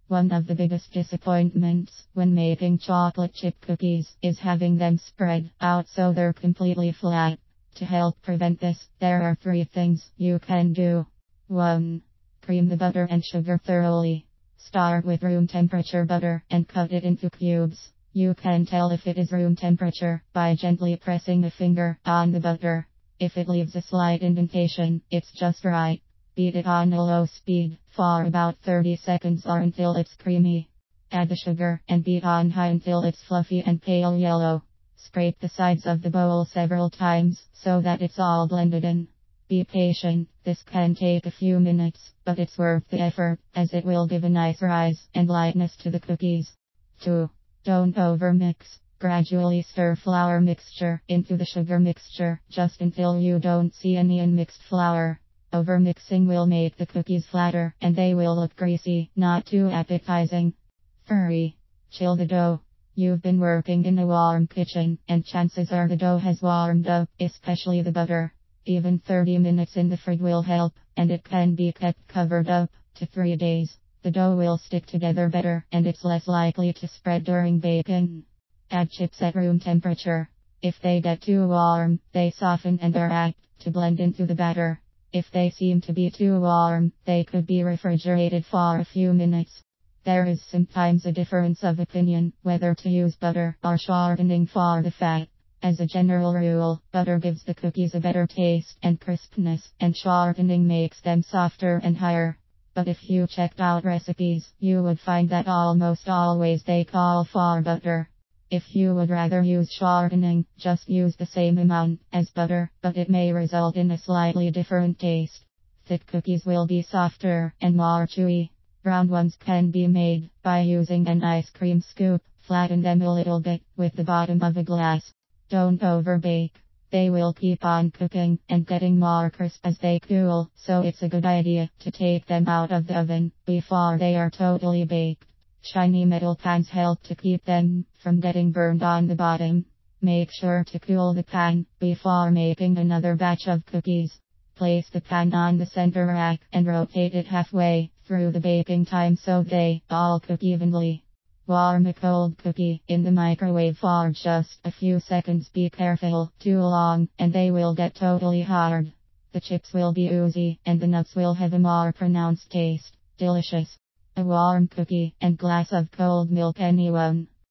One of the biggest disappointments when making chocolate chip cookies is having them spread out so they're completely flat. To help prevent this, there are 3 things you can do. 1. Cream the butter and sugar thoroughly. Start with room temperature butter and cut it into cubes. You can tell if it is room temperature by gently pressing a finger on the butter. If it leaves a slight indentation, it's just right. Beat it on a low speed for about 30 seconds or until it's creamy. Add the sugar and beat on high until it's fluffy and pale yellow. Scrape the sides of the bowl several times so that it's all blended in. Be patient, this can take a few minutes, but it's worth the effort, as it will give a nice rise and lightness to the cookies. 2. Don't overmix. Gradually stir flour mixture into the sugar mixture, just until you don't see any unmixed flour. Overmixing will make the cookies flatter, and they will look greasy, not too appetizing. 3. Chill the dough. You've been working in a warm kitchen, and chances are the dough has warmed up, especially the butter. Even 30 minutes in the fridge will help, and it can be kept covered up to 3 days. The dough will stick together better, and it's less likely to spread during baking. Add chips at room temperature. If they get too warm, they soften and are apt to blend into the batter. If they seem to be too warm, they could be refrigerated for a few minutes. There is sometimes a difference of opinion whether to use butter or shortening for the fat. As a general rule, butter gives the cookies a better taste and crispness, and shortening makes them softer and higher. But if you checked out recipes, you would find that almost always they call for butter. If you would rather use shortening, just use the same amount as butter, but it may result in a slightly different taste. Thick cookies will be softer and more chewy. Round ones can be made by using an ice cream scoop. Flatten them a little bit with the bottom of a glass. Don't overbake. They will keep on cooking and getting more crisp as they cool, so it's a good idea to take them out of the oven before they are totally baked. Shiny metal pans help to keep them from getting burned on the bottom. Make sure to cool the pan before making another batch of cookies. Place the pan on the center rack and rotate it halfway through the baking time so they all cook evenly. Warm a cold cookie in the microwave for just a few seconds. Be careful, too long, and they will get totally hard. The chips will be oozy, and the nuts will have a more pronounced taste. Delicious. A warm cookie and glass of cold milk, anyone.